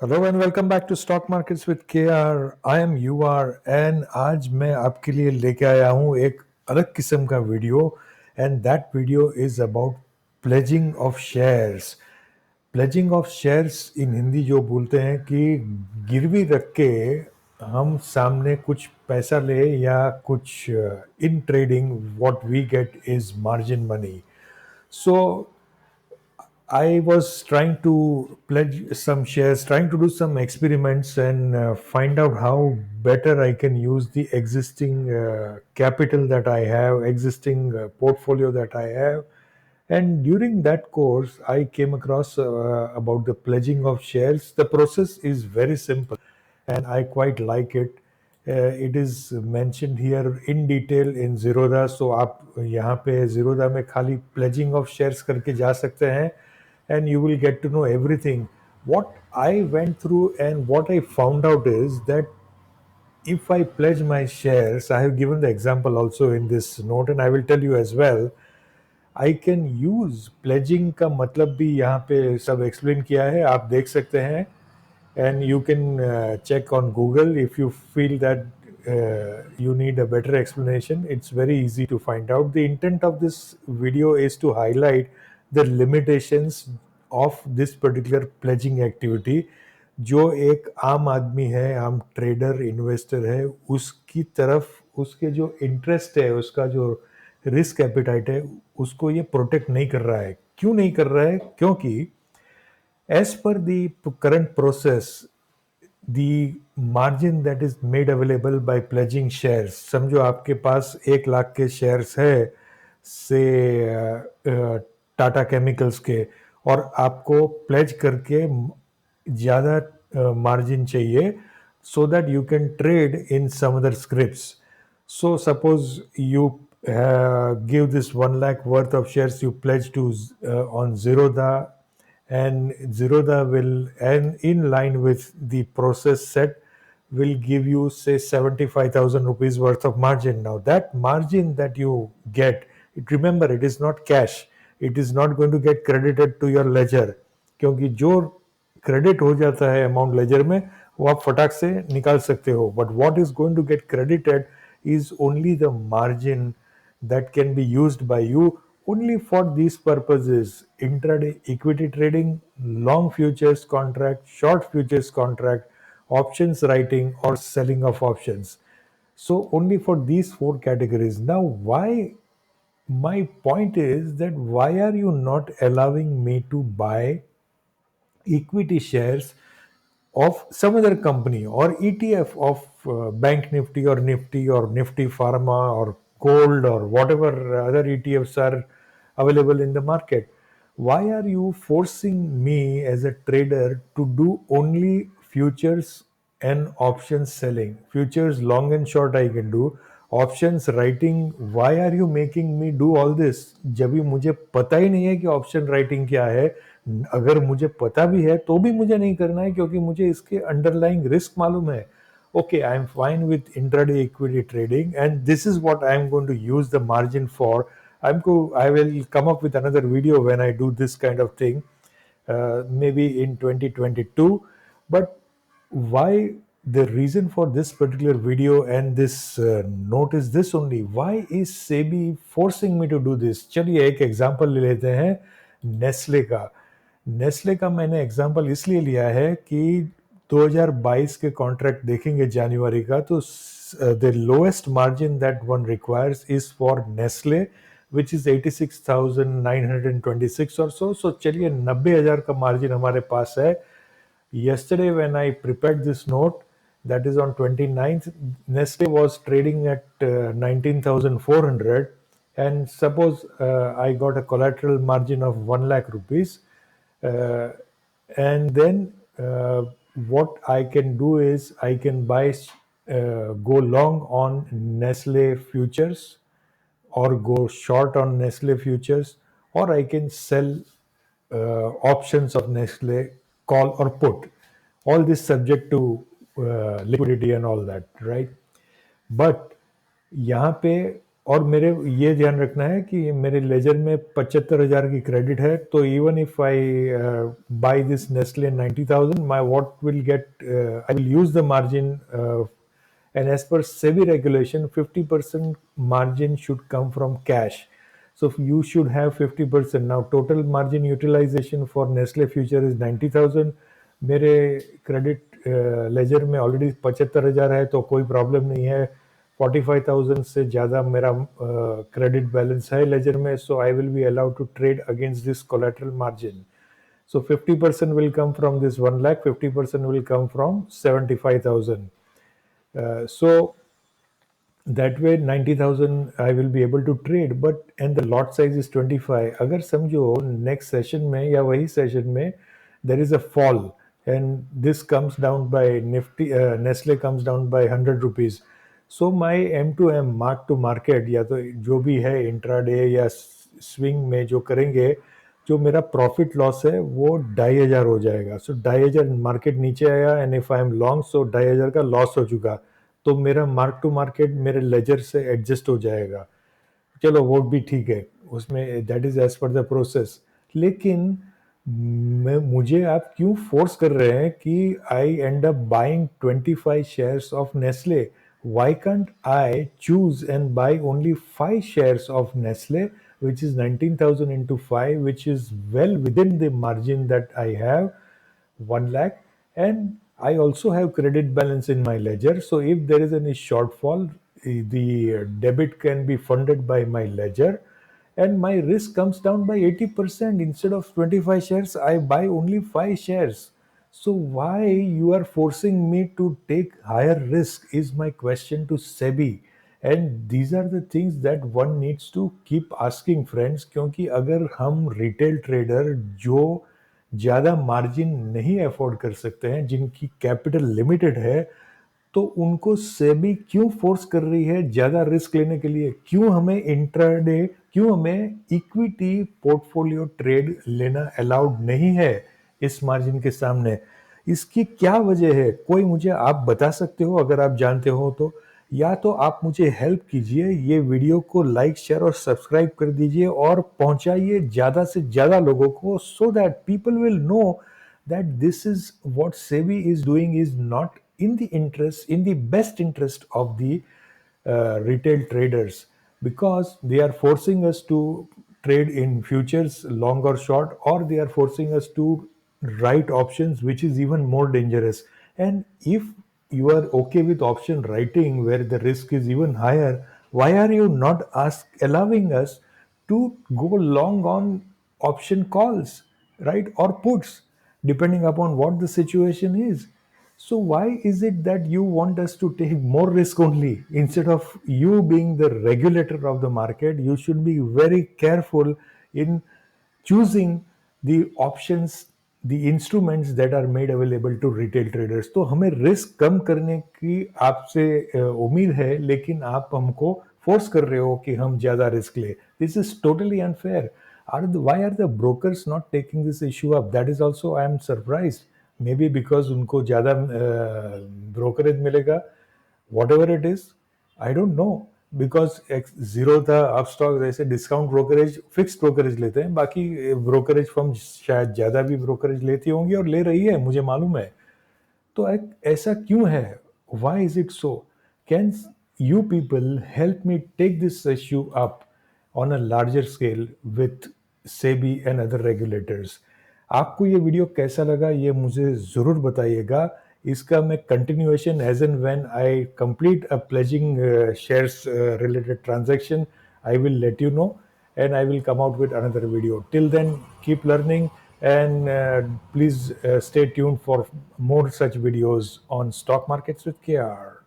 Hello and welcome back to stock markets with KR. I am UR एंड आज मैं आपके लिए लेके आया हूँ एक अलग किस्म का video and that video is about pledging of shares. Pledging of shares in Hindi जो बोलते हैं कि गिरवी रख के हम सामने कुछ पैसा ले या कुछ in trading what we get is margin money. So I was trying to pledge some shares, trying to do some experiments and find out how better I can use the existing capital that I have, existing portfolio that I have. And during that course, I came across about the pledging of shares. The process is very simple and I quite like it. It is mentioned here in detail in Zerodha. So आप यहाँ पे Zerodha में खाली pledging of shares करके जा सकते हैं and you will get to know everything. What I went through and what I found out is that if I pledge my shares, I have given the example also in this note and I will tell you as well. I can use pledging का मतलब भी यहाँ पे सब explain किया है, आप देख सकते हैं and you can check on Google if you feel that you need a better explanation. It's very easy to find out. The intent of this video is to highlight the limitations of this particular pledging activity. जो एक आम आदमी है, आम trader investor है, उसकी तरफ उसके जो इंटरेस्ट है, उसका जो रिस्क एपिटाइट है, उसको ये प्रोटेक्ट नहीं कर रहा है। क्यों नहीं कर रहा है? क्योंकि as per the current process, the margin that is made available by pledging shares, समझो आपके पास 1 लाख के शेयर्स है से टाटा केमिकल्स के, और आपको प्लेज करके ज़्यादा मार्जिन चाहिए so that you can trade in some other scripts. So suppose you give this 1 lakh worth of shares you pledge to on Zerodha, and Zerodha will, and in line with the process set, will give you say 75,000 rupees worth of margin. Now that margin that you get, remember it is not cash. It is not going to get credited to your ledger, क्योंकि जो credit हो जाता है amount laser में वो आप फटाक से निकाल सकते हो, but what is going to get credited is only the margin that can be used by you only for these purposes: intraday equity trading, long futures contract, short futures contract, options writing or selling of options. So only for these four categories. Now why, my point is that why are you not allowing me to buy equity shares of some other company or ETF of Bank Nifty or Nifty Pharma or Gold or whatever other ETFs are available in the market? Why are you forcing me as a trader to do only futures and options selling? Futures long and short I can do. Options writing, why are you making me do all this? जब भी मुझे पता ही नहीं है कि option writing क्या है, अगर मुझे पता भी है तो भी मुझे नहीं करना है क्योंकि मुझे इसके अंडरलाइंग रिस्क मालूम है. Okay, I'm fine with intraday equity trading, and this is what I'm going to use the margin for. I will come up with another video when I do this kind of thing, maybe in 2022. But why, the reason for this particular video and this note is this only: why is SEBI forcing me to do this? चलिए एक example ले लेते हैं Nestle का. Nestle का मैंने example इसलिए लिया है कि 2022 के कॉन्ट्रैक्ट देखेंगे जनवरी का, तो the lowest margin that one requires is for Nestle which is 86,926 or so. So चलिए 90,000 का मार्जिन हमारे पास है. Yesterday when I prepared this note, that is on 29th, Nestle was trading at 19,400, and suppose I got a collateral margin of 1 lakh rupees, uh, and then what I can do is I can buy, go long on Nestle futures or go short on Nestle futures, or I can sell options of Nestle, call or put. All this subject to liquidity and all that, right? But यहाँ पे और मेरे ये ध्यान रखना है कि मेरे लेजर में 75,000 की क्रेडिट है, तो even if I buy this Nestle 90,000, my what will get, I will use the margin, and as per SEBI regulation 50% margin should come from cash. So you should have 50%. Now total margin utilization for Nestle future is 90,000. मेरे credit ledger में already 75,000 है, तो कोई problem नहीं है. 45,000 से ज़्यादा मेरा क्रेडिट बैलेंस है लेजर में, so I will be allowed to trade against this collateral margin. So 50% will come from this 1 lakh, 50% will come from 75,000. So that way 90,000 I will be able to trade, but and the lot size is 25. अगर समझो next session में या वही session में there is a fall and this comes down by Nifty, Nestle comes down by 100 rupees. So my M2M mark to market या तो जो भी है इंट्राडे या स्विंग में जो करेंगे, जो मेरा प्रॉफिट लॉस है वो 2,500 हो जाएगा. सो 2,500 मार्केट नीचे आया and if I am long, so 2,500 का लॉस हो चुका, तो मेरा मार्क टू मार्केट मेरे लेजर से एडजस्ट हो जाएगा. चलो वो भी ठीक है, उसमें that is as per the process. लेकिन मुझे आप क्यों फोर्स कर रहे हैं कि I end up buying 25 shares of Nestle? Why can't I choose and buy only 5 shares of Nestle, which is 19,000 into 5, which is well within the margin that I have, 1 lakh, and I also have credit balance in my ledger. So if there is any shortfall, the debit can be funded by my ledger and my risk comes down by 80%. Instead of 25 shares, I buy only 5 shares. So why you are forcing me to take higher risk is my question to SEBI. And these are the things that one needs to keep asking, friends. क्योंकि अगर हम retail trader जो ज़्यादा margin नहीं afford कर सकते हैं, जिनकी कैपिटल लिमिटेड है, तो उनको सेबी क्यों फोर्स कर रही है ज़्यादा रिस्क लेने के लिए? क्यों हमें इंट्राडे, क्यों हमें इक्विटी पोर्टफोलियो ट्रेड लेना अलाउड नहीं है इस मार्जिन के सामने? इसकी क्या वजह है? कोई मुझे आप बता सकते हो अगर आप जानते हो तो, या तो आप मुझे हेल्प कीजिए, ये वीडियो को लाइक, शेयर और सब्सक्राइब कर दीजिए और पहुंचाइए ज़्यादा से ज़्यादा लोगों को, so that people will know that this is what SEBI is doing is not in the best interest of the retail traders, because they are forcing us to trade in futures, long or short, or they are forcing us to write options, which is even more dangerous. And if you are okay with option writing where the risk is even higher, why are you not allowing us to go long on option calls, right, or puts, depending upon what the situation is? So why is it that you want us to take more risk only? Instead of you being the regulator of the market, you should be very careful in choosing the options, the instruments that are made available to retail traders. तो हमें risk कम करने की आपसे उम्मीद है, लेकिन आप हमको फोर्स कर रहे हो कि हम ज्यादा रिस्क ले. This is totally unfair. Why are the brokers not taking this issue up? That is also I am surprised. Maybe because उनको ज़्यादा ब्रोकरेज मिलेगा, whatever it is, I don't know. Because zero था, अब stock ऐसे discount brokerage, fix brokerage लेते हैं, बाकी brokerage firm शायद ज़्यादा भी ब्रोकरेज लेती होंगी और ले रही है, मुझे मालूम है. तो ऐसा क्यों है? Why is it so? Can you people help me take this issue up on a larger scale with SEBI and other regulators? आपको ये वीडियो कैसा लगा ये मुझे ज़रूर बताइएगा. इसका मैं continuation as and when I complete a pledging shares related transaction, I will let you know and I will come out with another video. Till then, keep learning and please stay tuned for more such videos on Stock Markets with KR.